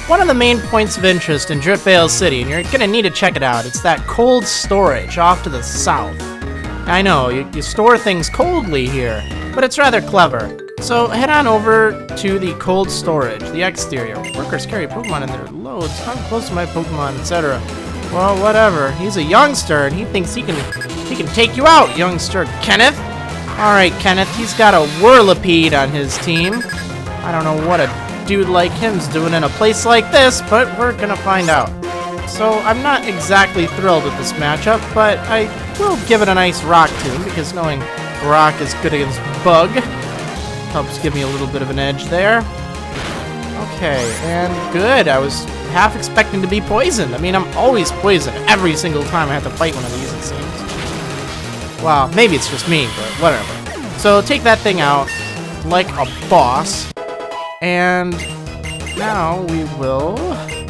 one of the main points of interest in Driftveil City, and you're gonna need to check it out. It's that cold storage off to the south. I know, you store things coldly here, but it's rather clever. So head on over to the cold storage, the exterior. Workers carry Pokemon in their loads. Come close to my Pokemon, etc. Well, whatever. He's a youngster, and he thinks he can take you out, youngster Kenneth. All right, Kenneth. He's got a Whirlipede on his team. I don't know what a dude like him's doing in a place like this, but we're gonna find out. So I'm not exactly thrilled with this matchup, but I will give it a nice rock tune, because knowing rock is good against bug helps give me a little bit of an edge there. Okay, and good. I was half expecting to be poisoned. I mean, I'm always poisoned every single time I have to fight one of these, it seems. Well, maybe it's just me, but whatever. So take that thing out like a boss. And now we will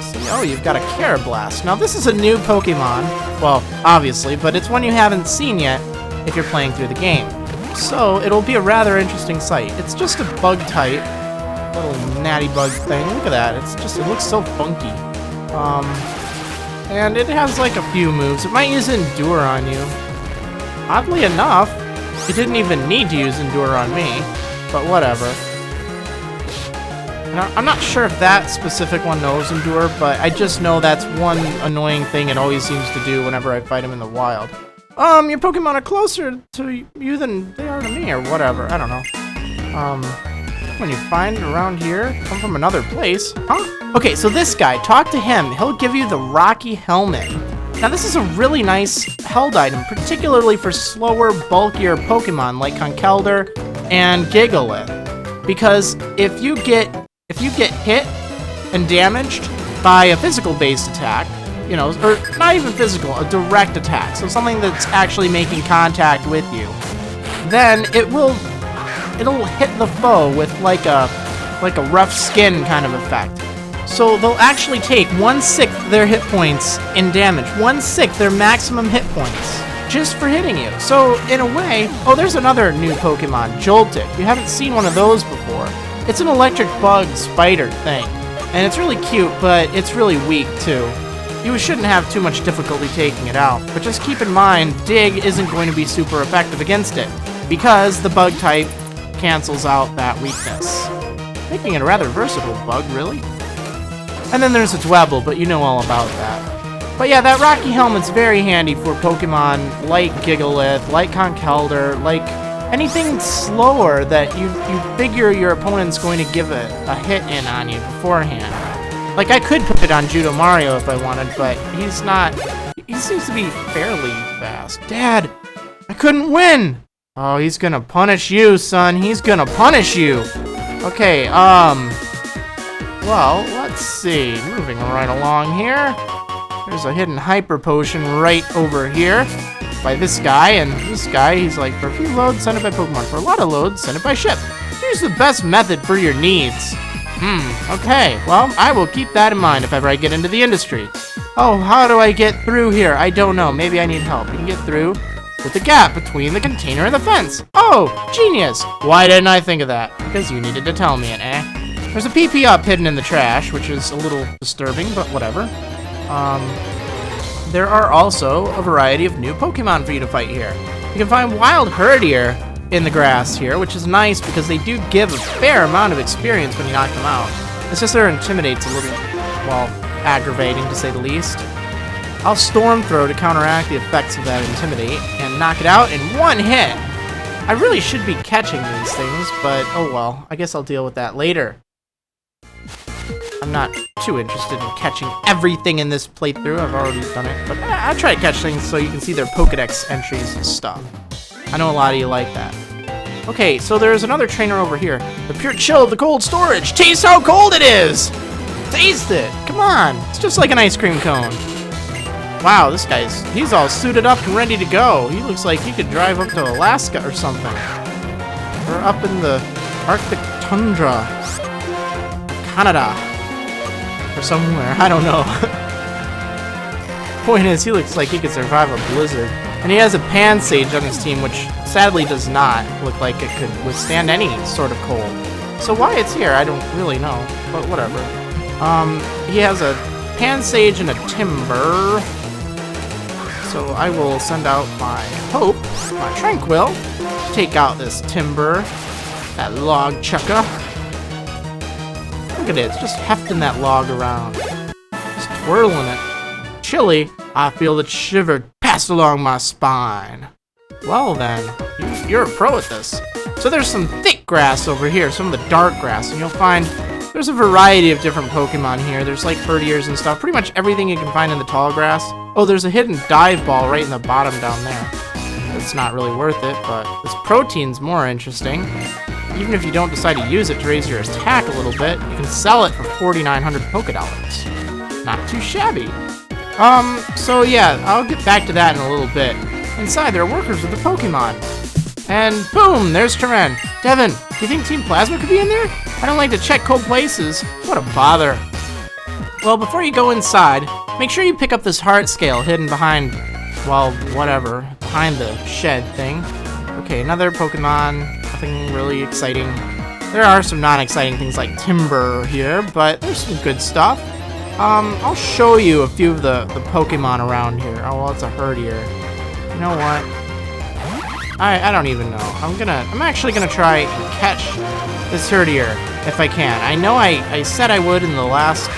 see. Oh, you've got a Carablast. Now, this is a new Pokemon. Well, obviously, but it's one you haven't seen yet if you're playing through the game. So it'll be a rather interesting sight. It's just a bug type, little natty bug thing. Look at that. It looks so funky. And it has like a few moves. It might use Endure on you. Oddly enough, it didn't even need to use Endure on me, but whatever. And I'm not sure if that specific one knows Endure, but I just know that's one annoying thing it always seems to do whenever I fight him in the wild. Your Pokemon are closer to you than they are to me, or whatever. I don't know. When you find around here, come from another place. Huh? Okay, so this guy, talk to him. He'll give you the Rocky Helmet. Now, this is a really nice held item, particularly for slower, bulkier Pokemon like Conkeldurr and Gigalith. Because if you get hit and damaged by a physical-based attack, you know, or not even physical, a direct attack, so something that's actually making contact with you, then it'll hit the foe with like a rough skin kind of effect. So they'll actually take 1/6 their hit points in damage, 1/6 their maximum hit points, just for hitting you. So in a way, oh, there's another new Pokemon, Joltik. You haven't seen one of those before. It's an electric bug spider thing, and it's really cute, but it's really weak too. You shouldn't have too much difficulty taking it out, but just keep in mind, Dig isn't going to be super effective against it, because the bug type cancels out that weakness, making it a rather versatile bug, really. And then there's a Dwebble, but you know all about that. But yeah, that Rocky Helmet's very handy for Pokemon like Gigalith, like Conkeldurr, like anything slower that you figure your opponent's going to give a hit in on you beforehand. Like, I could put it on Judo Mario if I wanted, but he's not. He seems to be fairly fast. Dad, I couldn't win! Oh, he's gonna punish you, son. He's gonna punish you! Okay, well, let's see. Moving right along here. There's a hidden Hyper Potion right over here by this guy, and this guy, he's like, for a few loads, send it by Pokemon. For a lot of loads, send it by ship. Here's the best method for your needs. Okay, well, I will keep that in mind if ever I get into the industry. Oh, how do I get through here? I don't know. Maybe I need help. You can get through with the gap between the container and the fence. Oh, genius! Why didn't I think of that? Because you needed to tell me it, eh? There's a PP up hidden in the trash, which is a little disturbing, but whatever. There are also a variety of new Pokemon for you to fight here. You can find Wild Herdier in the grass here, which is nice because they do give a fair amount of experience when you knock them out. It's just their Intimidate's a little, well, aggravating to say the least. I'll Storm Throw to counteract the effects of that Intimidate and knock it out in one hit. I really should be catching these things, but oh well, I guess I'll deal with that later. I'm not too interested in catching everything in this playthrough. I've already done it, but I try to catch things so you can see their Pokedex entries and stuff. I know a lot of you like that. Okay, so there's another trainer over here. The pure chill of the cold storage. Taste how cold it is! Taste it! Come on! It's just like an ice cream cone. Wow, this he's all suited up and ready to go. He looks like he could drive up to Alaska or something. Or up in the Arctic tundra. Canada. Or somewhere, I don't know. Point is, he looks like he could survive a blizzard. And he has a Pansage on his team, which sadly does not look like it could withstand any sort of cold. So why it's here, I don't really know, but whatever. He has a Pansage and a Timber. So I will send out my Hope, my Tranquil, to take out this Timber, that log chucker. Look at it, it's just hefting that log around. Just twirling it. Chilly, I feel the shiver pass along my spine. Well then, you're a pro at this. So there's some thick grass over here, some of the dark grass, and you'll find there's a variety of different Pokemon here. There's like Herdiers and stuff, pretty much everything you can find in the tall grass. Oh, there's a hidden dive ball right in the bottom down there. It's not really worth it, but this protein's more interesting. Even if you don't decide to use it to raise your attack a little bit, you can sell it for 4,900 Pokédollars. Not too shabby. So yeah, I'll get back to that in a little bit. Inside, there are workers with the Pokemon. And boom, there's Karen. Devin, do you think Team Plasma could be in there? I don't like to check cold places. What a bother. Well, before you go inside, make sure you pick up this heart scale hidden behind, well, whatever, behind the shed thing. Okay, another Pokemon, nothing really exciting. There are some non-exciting things like Timber here, but there's some good stuff. I'll show you a few of the Pokemon around here. Oh, well, it's a Herdier. You know what? I don't even know. I'm actually gonna try and catch this Herdier if I can. I know I said I would in the last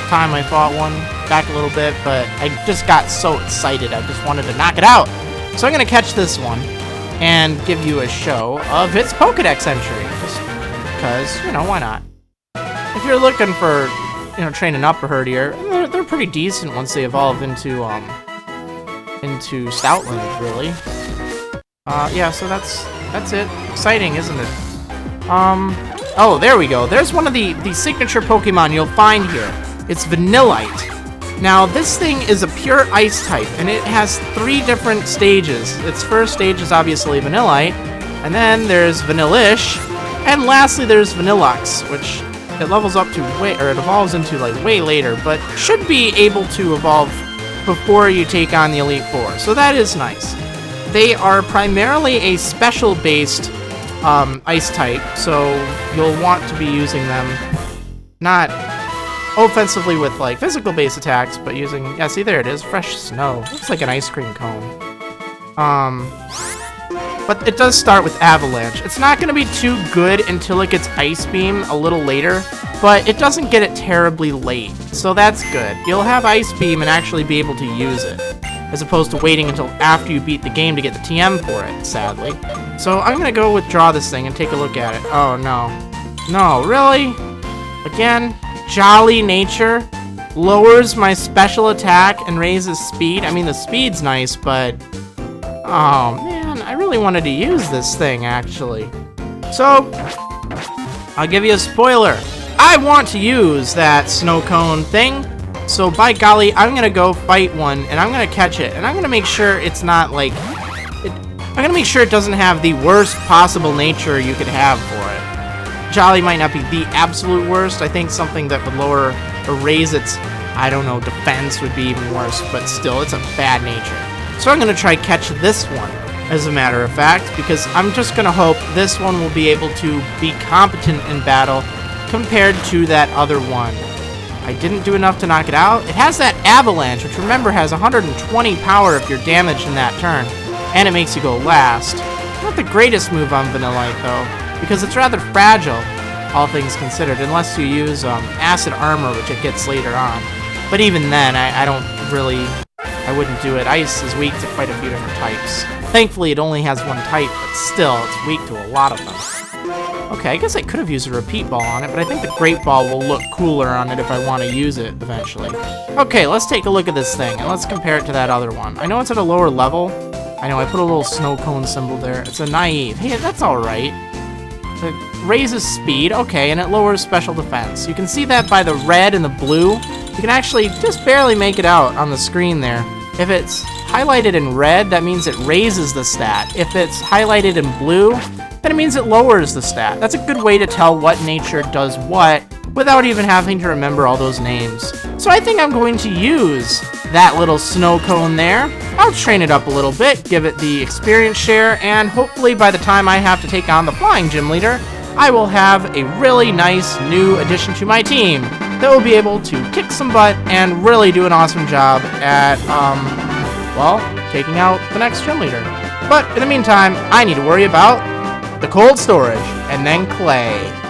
time I fought one back a little bit, but I just got so excited. I just wanted to knock it out. So I'm gonna catch this one and give you a show of its Pokedex entry. Just because, you know, why not? If you're looking for, you know, training up a Herdier, they're pretty decent once they evolve into Stoutland, really. Yeah, so that's it. Exciting, isn't it? Oh, there we go. There's one of the signature Pokemon you'll find here. It's Vanillite. Now, this thing is a pure ice type, and it has 3 different stages. Its first stage is obviously Vanillite, and then there's Vanillish, and lastly there's Vanillux, which it levels up to it evolves into like way later, but should be able to evolve before you take on the Elite Four. So that is nice. They are primarily a special-based ice type, so you'll want to be using them not offensively with like physical-based attacks, but using, yeah, see, there it is, fresh snow. Looks like an ice cream cone. But it does start with Avalanche. It's not going to be too good until it gets Ice Beam a little later, but it doesn't get it terribly late, so that's good. You'll have Ice Beam and actually be able to use it, as opposed to waiting until after you beat the game to get the TM for it, sadly. So I'm going to go withdraw this thing and take a look at it. Oh, no. No, really? Again? Jolly Nature lowers my special attack and raises speed. I mean, the speed's nice, but... oh, man, I really wanted to use this thing, actually. So, I'll give you a spoiler. I want to use that snow cone thing. So, by golly, I'm going to go fight one, and I'm going to catch it. And I'm going to make sure it's not, like... I'm going to make sure it doesn't have the worst possible nature you could have for it. Jolly might not be the absolute worst. I think something that would lower or raise its, I don't know, defense would be even worse. But still, it's a bad nature. So I'm going to try catch this one, as a matter of fact, because I'm just going to hope this one will be able to be competent in battle compared to that other one. I didn't do enough to knock it out. It has that Avalanche, which remember has 120 power if you're damaged in that turn, and it makes you go last. Not the greatest move on Vanillite, though, because it's rather fragile, all things considered, unless you use Acid Armor, which it gets later on. But even then, I don't really... I wouldn't do it. Ice is weak to quite a few different types. Thankfully, it only has one type, but still, it's weak to a lot of them. Okay, I guess I could have used a Repeat Ball on it, but I think the Great Ball will look cooler on it if I want to use it eventually. Okay, let's take a look at this thing, and let's compare it to that other one. I know it's at a lower level. I know I put a little snow cone symbol there. It's a Naive. Hey, that's alright. It raises speed, okay, and it lowers special defense. You can see that by the red and the blue. You can actually just barely make it out on the screen there. If it's highlighted in red, that means it raises the stat. If it's highlighted in blue, then it means it lowers the stat. That's a good way to tell what nature does what without even having to remember all those names. So I think I'm going to use that little snow cone there. I'll train it up a little bit, give it the experience share, and hopefully by the time I have to take on the Flying Gym Leader, I will have a really nice new addition to my team. that will be able to kick some butt and really do an awesome job at, well, taking out the next gym leader. But in the meantime, I need to worry about the cold storage and then Clay.